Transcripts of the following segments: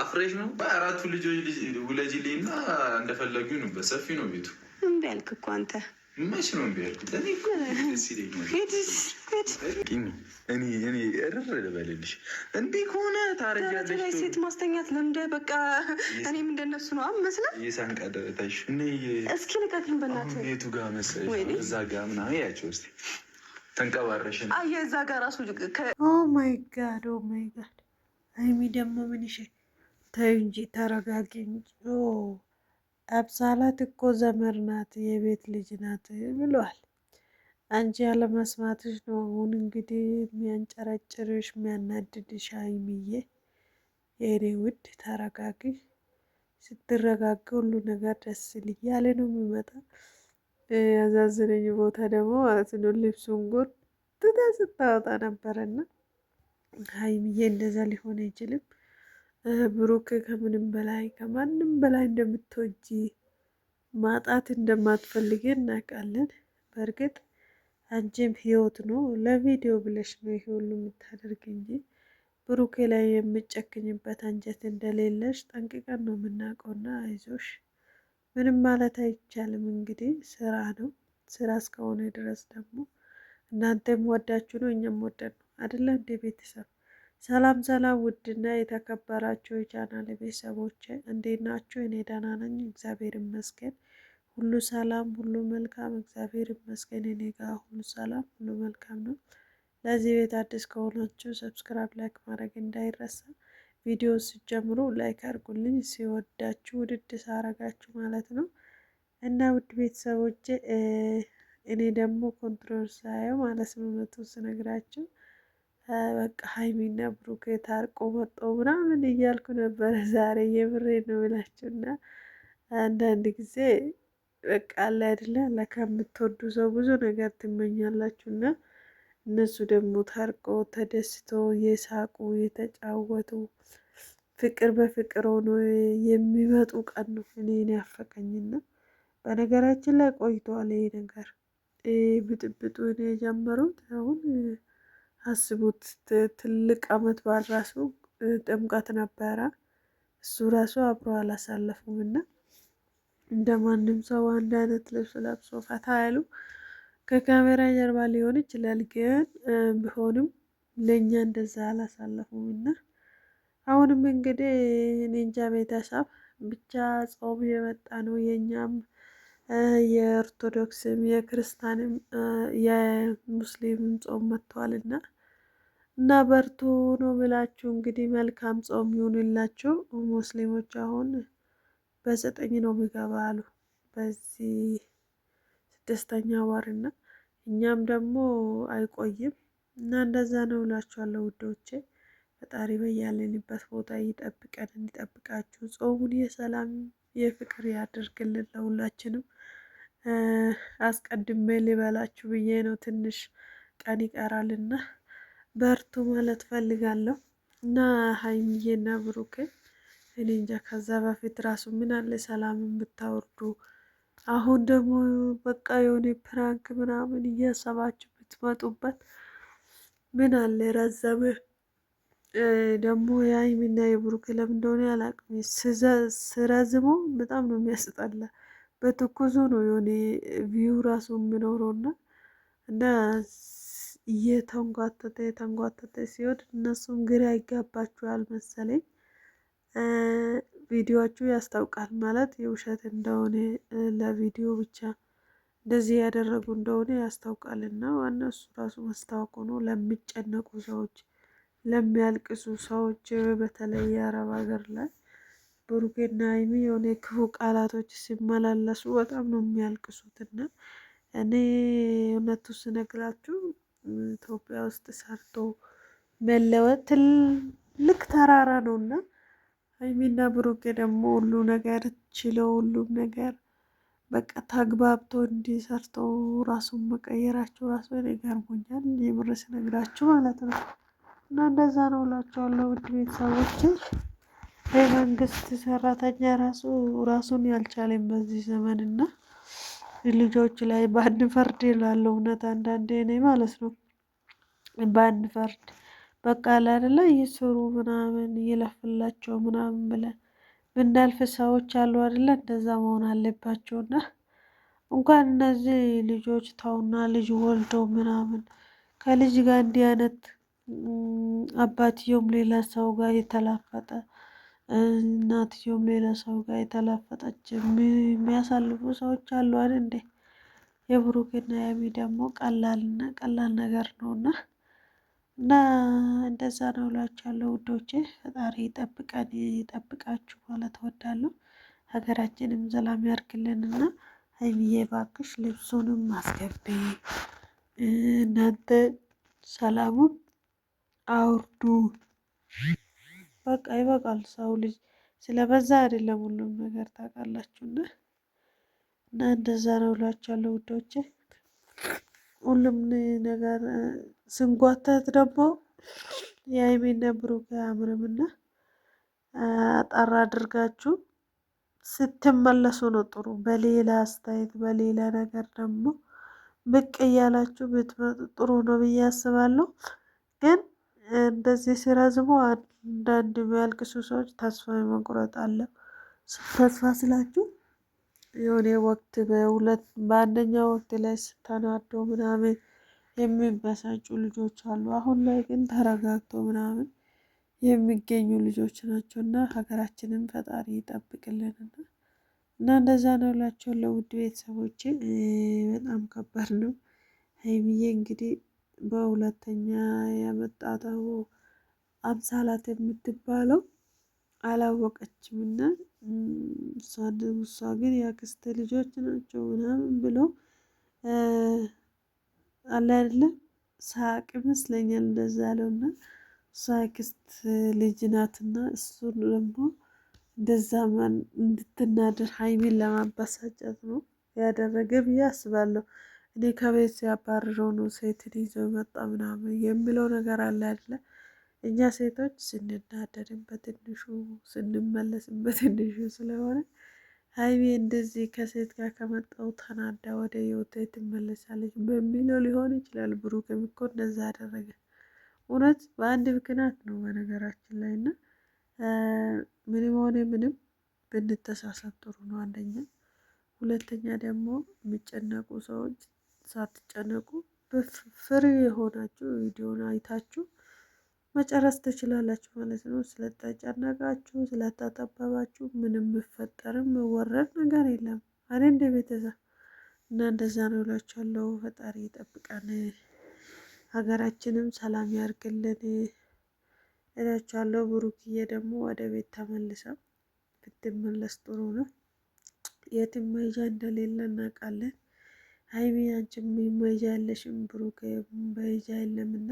አፍሬሽ ነው። በአራቱ ልጆች ውለጅልኝና እንደፈለጉ ነው። በሰፊ ነው ቤቱ። እምቢ አልክ እኮ አንተ። መች ነው እምቢ አልኩት? እኔ እርር ልበልልሽ። እምቢ ከሆነ ታረጃለሽ። ሴት ማስተኛት ለምደ በቃ እኔም እንደነሱ ነው መስለ የሳንቃደረታሽ እስኪ ልቀቅኝ በእናትህ። የቱ ጋር መሰለሽ? እዛ ጋር ምናምን ያቸው ስ ተንቀባረሽን። እዛ ጋር ራሱ ኦ ማይ ጋድ ኦ ማይ ጋድ። ሀይሚ ደግሞ ምን ይሽ ተይ እንጂ ተረጋጊ እንጂ። አብሳላት እኮ ዘመር ናት፣ የቤት ልጅ ናት ብለዋል። አንቺ ያለመስማትሽ ነው አሁን እንግዲህ የሚያንጨረጭርሽ የሚያናድድሽ። ሀይሚዬ የእኔ ውድ ተረጋጊ። ስትረጋጊ ሁሉ ነገር ደስ እያለ ነው የሚመጣ። ያዛዝነኝ ቦታ ደግሞ ማለት ነው ልብሱን ጎትታ ስታወጣ ነበረና ሀይሚዬ እንደዛ ሊሆን አይችልም። ብሩክ ከምንም በላይ ከማንም በላይ እንደምትወጂ ማጣት እንደማትፈልግ እናውቃለን። በእርግጥ አንቺም ህይወት ነው ለቪዲዮ ብለሽ ነው ይሄ ሁሉ የምታደርግ እንጂ ብሩኬ ላይ የምጨክኝበት አንጀት እንደሌለሽ ጠንቅቀን ነው የምናውቀውና አይዞሽ፣ ምንም ማለት አይቻልም። እንግዲህ ስራ ነው። ስራ እስከሆነ ድረስ ደግሞ እናንተም ወዳችሁ ነው እኛም ወደን ነው አይደለ? እንደ ቤተሰብ ሰላም ሰላም። ውድና የተከበራችሁ የቻናል ቤተሰቦች እንዴት ናችሁ? እኔ ደህና ነኝ፣ እግዚአብሔር ይመስገን። ሁሉ ሰላም፣ ሁሉ መልካም፣ እግዚአብሔር ይመስገን። እኔ ጋር ሁሉ ሰላም፣ ሁሉ መልካም ነው። ለዚህ ቤት አዲስ ከሆናችሁ ሰብስክራይብ፣ ላይክ ማድረግ እንዳይረሳ። ቪዲዮ ሲጀምሩ ላይክ አድርጉልኝ፣ ሲወዳችሁ ውድድ ሳረጋችሁ ማለት ነው። እና ውድ ቤተሰቦች እኔ ደግሞ ኮንትሮል ሳየው ማለት ነው እውነቱን ስነግራችሁ በቃ ሀይሚና ብሩክ ታርቆ መጦ ምናምን እያልኩ ነበረ ዛሬ። የምሬ ነው ብላችሁ እና አንዳንድ ጊዜ በቃ አለ አይደለ ከምትወዱ ሰው ብዙ ነገር ትመኛላችሁ እና እነሱ ደግሞ ታርቆ ተደስቶ የሳቁ የተጫወቱ ፍቅር በፍቅር ሆኖ የሚመጡ ቀን ነው እኔን ያፈቀኝና በነገራችን ላይ ቆይተዋል ይሄ ነገር ብጥብጡ የጀመሩት አሁን አስቡት። ትልቅ አመት በዓል ራሱ ጥምቀት ነበረ። እሱ ራሱ አብሮ አላሳለፉም እና እንደ ማንም ሰው አንድ አይነት ልብስ ለብሶ ፈታ ያሉ ከካሜራ ጀርባ ሊሆን ይችላል፣ ግን ቢሆንም ለእኛ እንደዛ አላሳለፉም እና አሁንም እንግዲህ ኒንጃ ቤተሰብ ብቻ ጾም የመጣ ነው። የእኛም የኦርቶዶክስም የክርስቲያንም የሙስሊምም ጾም መጥተዋልና እና በርቱ ነው ብላችሁ እንግዲህ መልካም ጾም ይሁንላችሁ። ሙስሊሞች አሁን በ9 ነው የሚገባ አሉ በዚህ 6ኛ ወር እና እኛም ደግሞ አይቆይም እና እንደዛ ነው እላችኋለሁ ውዶቼ። ፈጣሪ በያለንበት ቦታ ይጠብቀን፣ እንዲጠብቃችሁ ጾሙን የሰላም የፍቅር ያደርግልን ለሁላችንም። አስቀድሜ ሊበላችሁ ብዬ ነው፣ ትንሽ ቀን ይቀራልና በርቱ ማለት ፈልጋለሁ። እና ሀይሚዬና ብሩኬ እኔ እንጃ ከዛ በፊት ራሱ ምን አለ ሰላም ብታወርዱ። አሁን ደግሞ በቃ የሆነ ፕራንክ ምናምን እያሰባችሁ ብትመጡበት ምን አለ ረዘመ። ደግሞ የሀይሚና የብሩኬ ለምን እንደሆነ አላውቅም፣ ስረዝሞ በጣም ነው የሚያስጠላ። በትኩሱ ነው የሆነ ቪው ራሱ የሚኖረውና እና እየተንጓተተ ሲወድ እነሱም ግራ ይጋባችኋል መሰለኝ። ቪዲዮችሁ ያስታውቃል ማለት የውሸት እንደሆነ ለቪዲዮ ብቻ እንደዚህ ያደረጉ እንደሆነ ያስታውቃልና ዋናው እሱ ራሱ መስታወቁ ነው። ለሚጨነቁ ሰዎች፣ ለሚያልቅሱ ሰዎች በተለይ የአረብ ሀገር ላይ ብሩኬና ሀይሚ የሆነ ክፉ ቃላቶች ሲመላለሱ በጣም ነው የሚያልቅሱትና እኔ እውነቱ ስነግራችሁ ኢትዮጵያ ውስጥ ሰርቶ መለወጥ ትልቅ ተራራ ነውና ሀይሚና ብሩኬ ደግሞ ሁሉ ነገር ችለው ሁሉም ነገር በቃ ተግባብቶ እንዲሰርተው ራሱን መቀየራቸው ራሱ ይገርሞኛል፣ የምር ስነግራችሁ ማለት ነው። እና እንደዛ ነው እላችኋለሁ ውድ ቤተሰቦች። የመንግስት ሰራተኛ ራሱን ያልቻለም በዚህ ዘመን እና ልጆች ላይ ባንፈርድ እላለሁ። እውነት አንዳንዴ እኔ ማለት ነው ባንፈርድ በቃ አይደለ ይስሩ ምናምን ይለፍላቸው ምናምን ብለን ብናልፍ ሰዎች አሉ አይደለ? እንደዛ መሆን አለባቸውና እንኳን እነዚህ ልጆች ተውና ልጅ ወልዶ ምናምን ከልጅ ጋር እንዲህ አይነት አባትየውም ሌላ ሰው ጋር የተላፈጠ እናትየውም ሌላ ሰው ጋር የተላፈጠች የሚያሳልፉ ሰዎች አሉ አይደል እንዴ? የብሩክና የሀይሚ ደግሞ ቀላልና ቀላል ነገር ነውና እና እንደዛ ነው እላችኋለሁ ውዶቼ። ፈጣሪ ይጠብቀን ይጠብቃችሁ ማለት እወዳለሁ። ሀገራችንም ሰላም ያርግልንና ሀይሚዬ ባክሽ ልብሱንም አስገቢ፣ እናንተ ሰላሙን አውርዱ። በቃ ይበቃል። ሰው ልጅ ስለበዛ አይደለም ሁሉም ነገር ታውቃላችሁና እና እንደዛ ነው እላችኋለሁ ውዶቼ። ሁሉም ነገር ስንጓተት ደግሞ የሀይሚና ብሩክ አያምርምና አጠር አድርጋችሁ ስትመለሱ ነው ጥሩ። በሌላ አስተያየት በሌላ ነገር ደግሞ ብቅ እያላችሁ ብትመጡ ጥሩ ነው ብዬ አስባለሁ። ግን እንደዚህ ሲረዝሙ አንዳንድ የሚያልቅሱ ሰዎች ተስፋ መቁረጥ አለ። ተስፋ ስላችሁ የሆነ ወቅት በአንደኛው ወቅት ላይ ስተናዶ ምናምን የሚበሳጩ ልጆች አሉ። አሁን ላይ ግን ተረጋግቶ ምናምን የሚገኙ ልጆች ናቸው እና ሀገራችንን ፈጣሪ ይጠብቅልንና እና እንደዛ ነው እላችኋለሁ ውድ ቤተሰቦቼ። በጣም ከባድ ነው። ሀይሚዬ እንግዲህ በሁለተኛ ያመጣተው አምሳላት የምትባለው አላወቀችም እና እሷ ግን ያክስት ልጆች ናቸው ምናምን ብሎ አለ አይደለም ሳቅ ይመስለኛል እንደዛ ያለውና እሷ ያክስት ልጅ ናትና እሱን ደግሞ እንደዛ እንድትናደር ሀይሚን ለማበሳጨት ነው ያደረገ ብዬ አስባለሁ። እኔ ከቤት ሲያባርረው ነው ሴትን ይዞ መጣ ምናምን የሚለው ነገር አለ አይደለ? እኛ ሴቶች ስንናደድም በትንሹ ስንመለስም በትንሹ ስለሆነ ሀይሚ እንደዚህ ከሴት ጋር ከመጣው ተናዳ ወደ ህይወቷ ትመለሳለች በሚለው ሊሆን ይችላል። ብሩክም እኮ እንደዛ አደረገ። እውነት በአንድ ምክንያት ነው በነገራችን ላይ እና ምንም ሆነ ምንም ብንተሳሰብ ጥሩ ነው። አንደኛ፣ ሁለተኛ ደግሞ የሚጨነቁ ሰዎች ሳትጨነቁ በፍሪ የሆናችሁ ቪዲዮን አይታችሁ መጨረስ ትችላላችሁ ማለት ነው። ስለተጨነቃችሁ ስለተጠበባችሁ ምንም የሚፈጠርም የሚወረድ ነገር የለም። እኔ እንደ ቤተሰብ እና እንደዛ ነው እላችኋለሁ። ፈጣሪ ይጠብቀን፣ ሀገራችንም ሰላም ያርግልን እላችኋለሁ። ብሩክዬ ደግሞ ወደ ቤት ተመልሳ ብትመለስ ጥሩ ነው። የትም መሄጃ እንደሌለ እናውቃለን። ሀይሚ አንቺም መሄጃ ያለሽም ብሩክ መሄጃ የለምና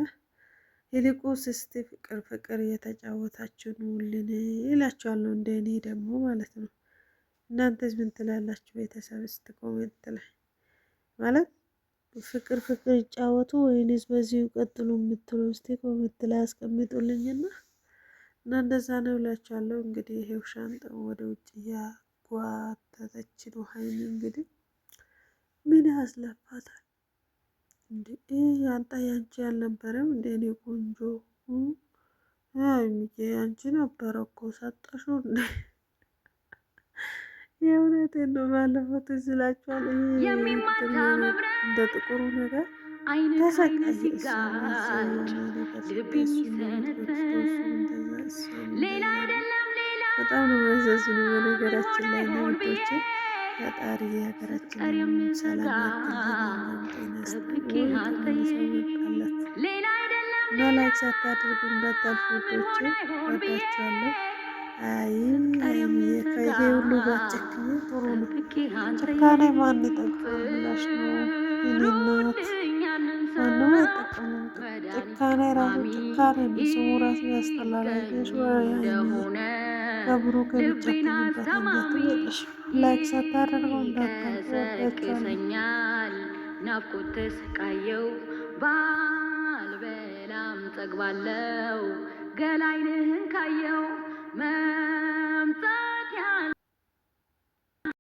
ይልቁንስ እስቲ ፍቅር ፍቅር እየተጫወታችሁ ኑልን ይላችኋለሁ። እንደ እኔ ደግሞ ማለት ነው። እናንተስ ምን ትላላችሁ? ቤተሰብ እስቲ ኮሜንት ላይ ማለት ፍቅር ፍቅር ይጫወቱ ወይንስ በዚሁ ቀጥሉ የምትሉ እስቲ ኮሜንት ላይ አስቀምጡልኝና እና እንደዛ ነው እላችኋለሁ። እንግዲህ ይሄው ሻንጣው ወደ ውጭ እያጓተተች ነው ሀይሚ። እንግዲህ ምን ያስለፋታል እንዴ? ሻንጣ ያንቺ አልነበረም እንዴ? እኔ ቆንጆ ሀይሚዬ ያንቺ ነበረ እኮ ሰጠሽው እንዴ? የእውነቴን ነው። ባለፈው ትዝ ይላችኋል እንደ ጥቁሩ ነገር ተሰቃየ በጣም ነው መዘዝኑ። በነገራችን ላይ ነውዶች ፈጣሪ ሀገራችንን ሰላም እና ላይክ ሳታደርጉ እንዳታልፉ ውዶቼ፣ ወዳችኋለሁ። አይ ከይሄ ሁሉ ባጨክኝ ጥሩ ነው። ጭካኔ ማን ይጠቅማል ብላሽ ነው እናት ማንም አይጠቀሙም። ጭካኔ ራሱ ጭካኔ ነው። ስሙ ራሱ ያስጠላል። በብሩክ የሚጨክንበት አንገት የለሽ። ላይክ ሳታደርገው እንዳታልፉ ወዳችኋለሁ። ናፍቆት ተሰቃየው ባልበላም ጠግባለው ገላይንህን ካየው መምጣ